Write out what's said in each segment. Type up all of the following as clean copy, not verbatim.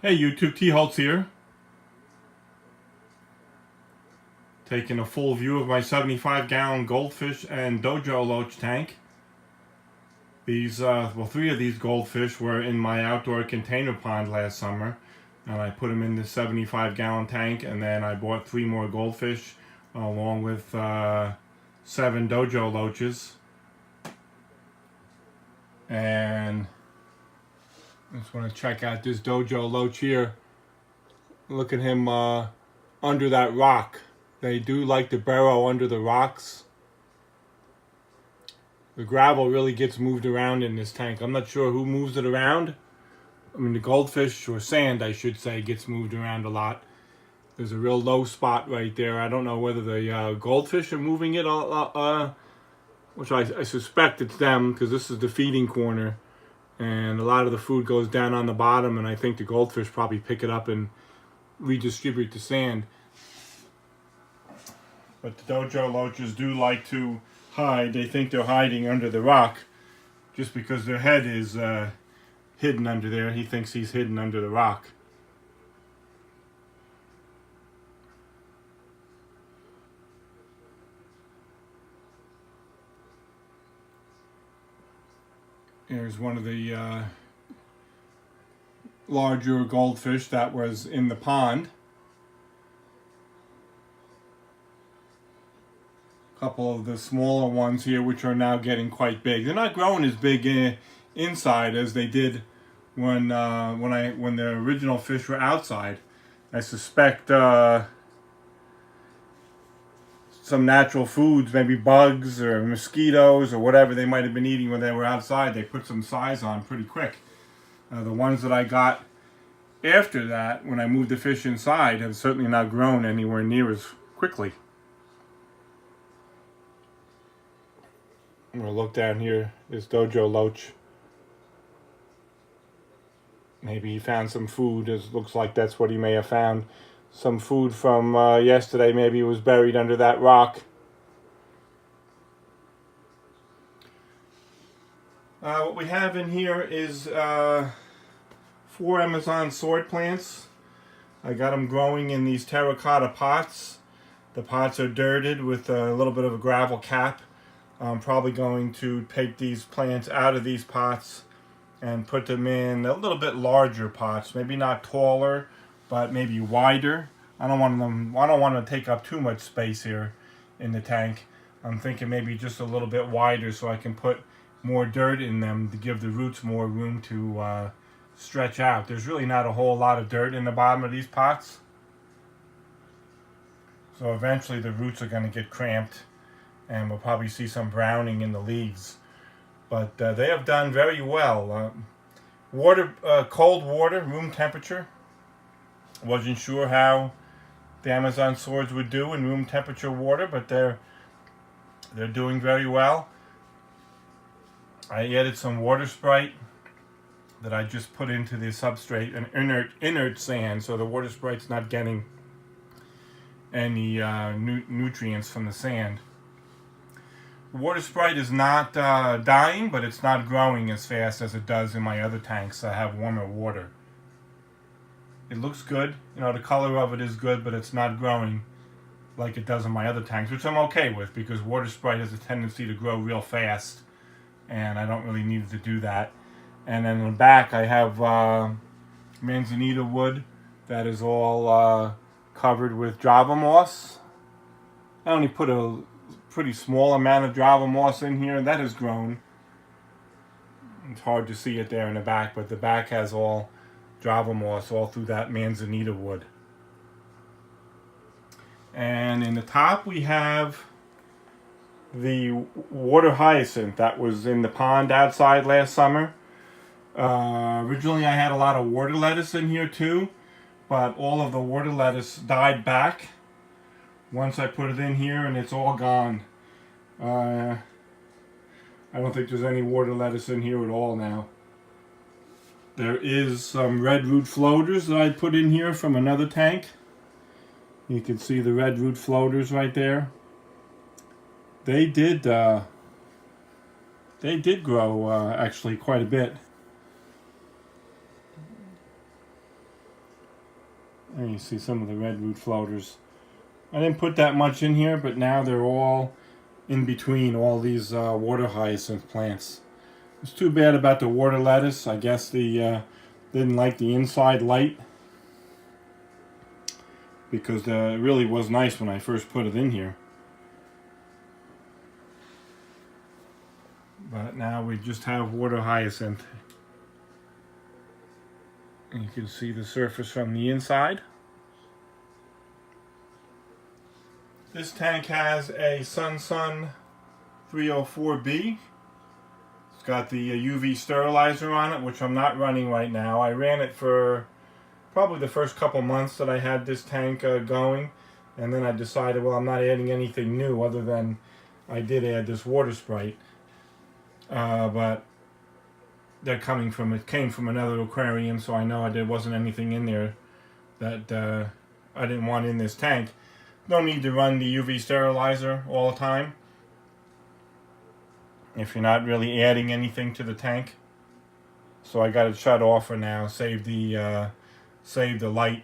Hey YouTube, T. Holtz here. Taking a full view of my 75-gallon Goldfish and Dojo Loach tank. These, three of these goldfish were in my outdoor container pond last summer. And I put them in the 75-gallon tank, and then I bought 3 more goldfish along with 7 Dojo Loaches. And I just want to check out this Dojo Loach here. Look at him under that rock. They do like to burrow under the rocks. The gravel really gets moved around in this tank. I'm not sure who moves it around. I mean, the goldfish, or sand I should say, gets moved around a lot. There's a real low spot right there. I don't know whether the goldfish are moving it, which I suspect it's them, because this is the feeding corner. And a lot of the food goes down on the bottom, and I think the goldfish probably pick it up and redistribute the sand. But the Dojo Loaches do like to hide. They think they're hiding under the rock just because their head is hidden under there. He thinks he's hidden under the rock. Here's one of the larger goldfish that was in the pond. A couple of the smaller ones here, which are now getting quite big. They're not growing as big inside as they did when the original fish were outside. I suspect some natural foods, maybe bugs or mosquitoes or whatever they might have been eating when they were outside, they put some size on pretty quick. The ones that I got after that, when I moved the fish inside, have certainly not grown anywhere near as quickly. I'm going to look down here, this Dojo Loach. Maybe he found some food. It looks like that's what he may have found. Some food from yesterday. Maybe it was buried under that rock. What we have in here is 4 Amazon sword plants. I got them growing in these terracotta pots. The pots are dirted with a little bit of a gravel cap. I'm probably going to take these plants out of these pots and put them in a little bit larger pots, maybe not taller, but maybe wider. I don't want to take up too much space here in the tank. I'm thinking maybe just a little bit wider so I can put more dirt in them to give the roots more room to stretch out. There's really not a whole lot of dirt in the bottom of these pots, so eventually the roots are going to get cramped and we'll probably see some browning in the leaves. But they have done very well. Cold water, room temperature. Wasn't sure how the Amazon swords would do in room temperature water, but they're doing very well. I added some water sprite that I just put into the substrate, an inert sand, so the water sprite's not getting any nutrients from the sand. Water sprite is not dying, but it's not growing as fast as it does in my other tanks that have warmer water. It looks good, the color of it is good, but it's not growing like it does in my other tanks, which I'm okay with because water sprite has a tendency to grow real fast, and I don't really need it to do that. And then in the back I have manzanita wood that is all covered with Java moss. I only put a pretty small amount of Java moss in here, and that has grown. It's hard to see it there in the back, but the back has all Java moss all through that manzanita wood. And in the top we have the water hyacinth that was in the pond outside last summer. Originally I had a lot of water lettuce in here too, but all of the water lettuce died back once I put it in here, and it's all gone. I don't think there's any water lettuce in here at all now. There is some red root floaters that I put in here from another tank. You can see the red root floaters right there. They did grow actually quite a bit. There you see some of the red root floaters. I didn't put that much in here, but now they're all in between all these water hyacinth plants. It's too bad about the water lettuce. I guess the didn't like the inside light, because it really was nice when I first put it in here. But now we just have water hyacinth. And you can see the surface from the inside. This tank has a Sun 304B. It's got the UV sterilizer on it, which I'm not running right now. I ran it for probably the first couple months that I had this tank going, and then I decided, well, I'm not adding anything new other than I did add this water sprite. But it came from another aquarium, so I know there wasn't anything in there that I didn't want in this tank. No need to run the UV sterilizer all the time if you're not really adding anything to the tank. So I got it shut off for now. Save the light.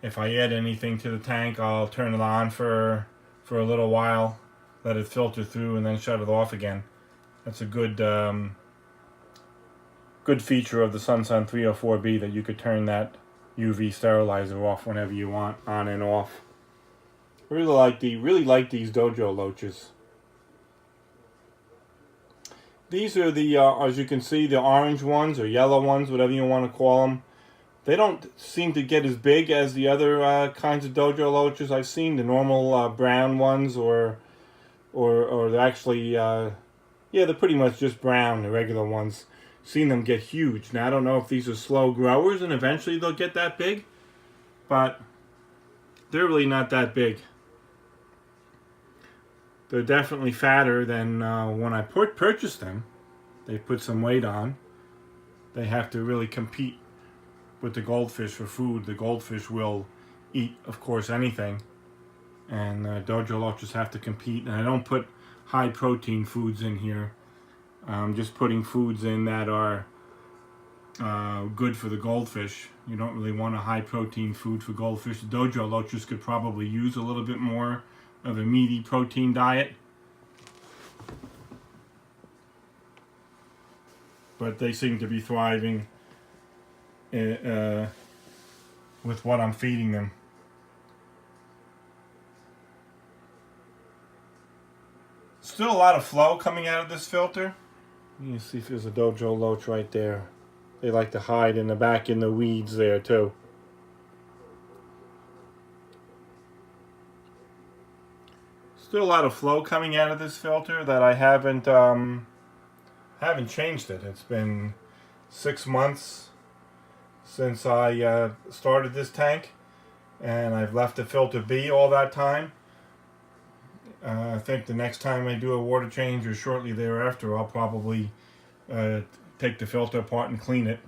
If I add anything to the tank, I'll turn it on for a little while, let it filter through, and then shut it off again. That's a good feature of the Sun 304B, that you could turn that UV sterilizer off whenever you want, on and off. Really like these dojo loaches. These are the, as you can see, the orange ones or yellow ones, whatever you want to call them. They don't seem to get as big as the other kinds of dojo loaches I've seen. The normal brown ones, or they're actually, yeah, they're pretty much just brown, the regular ones. Seen them get huge. Now I don't know if these are slow growers and eventually they'll get that big, but they're really not that big. They're definitely fatter than when I purchased them. They put some weight on. They have to really compete with the goldfish for food. The goldfish will eat, of course, anything, and dojo loaches have to compete. And I don't put high protein foods in here. I'm just putting foods in that are good for the goldfish. You don't really want a high protein food for goldfish. The dojo loaches could probably use a little bit more of a meaty protein diet, but they seem to be thriving with what I'm feeding them. Still a lot of flow coming out of this filter. You can see if there's a dojo loach right there. They like to hide in the back in the weeds there too. Still a lot of flow coming out of this filter that I haven't changed it. It's been 6 months since I started this tank, and I've left the filter be all that time. I think the next time I do a water change, or shortly thereafter, I'll probably take the filter apart and clean it.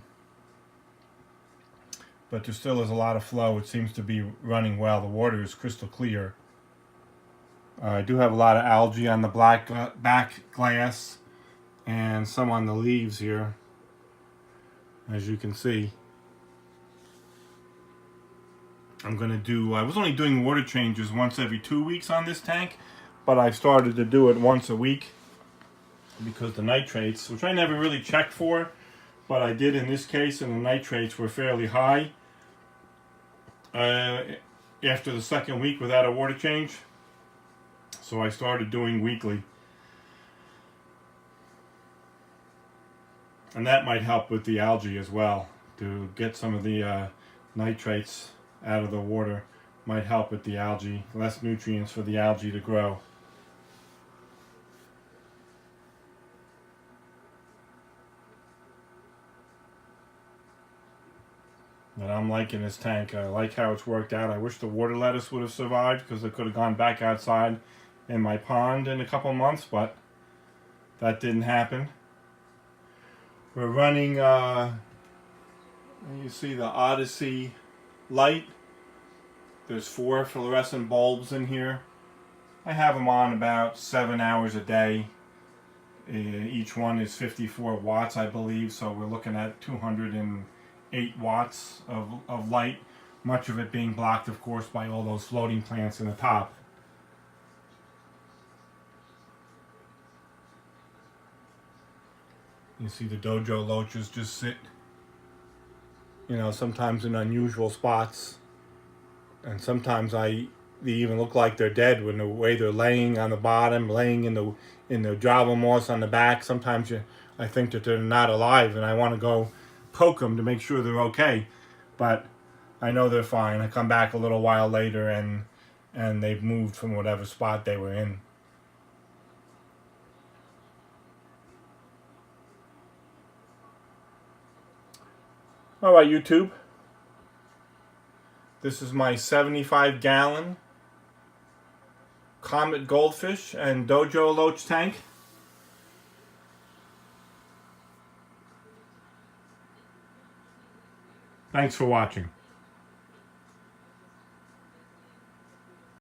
But there still is a lot of flow. It seems to be running well. The water is crystal clear. I do have a lot of algae on the back glass and some on the leaves here, as you can see. I was only doing water changes once every 2 weeks on this tank, but I've started to do it once a week because the nitrates, which I never really checked for, but I did in this case, and the nitrates were fairly high after the second week without a water change. So I started doing weekly. And that might help with the algae as well. To get some of the nitrates out of the water might help with the algae. Less nutrients for the algae to grow. But I'm liking this tank. I like how it's worked out. I wish the water lettuce would have survived, because it could have gone back outside in my pond in a couple months, but that didn't happen. We're running, you see the Odyssey light. There's 4 fluorescent bulbs in here. I have them on about 7 hours a day. Each one is 54 watts, I believe, so we're looking at 280 8 watts of light, much of it being blocked, of course, by all those floating plants in the top. You see the dojo loaches just sit, you know, sometimes in unusual spots, and sometimes they even look like they're dead when the way they're laying on the bottom, laying in the Java moss on the back. Sometimes I think that they're not alive, and I want to go poke them to make sure they're okay, but I know they're fine. I come back a little while later, and they've moved from whatever spot they were in. All right, YouTube. This is my 75-gallon Comet Goldfish and Dojo Loach tank. Thanks for watching.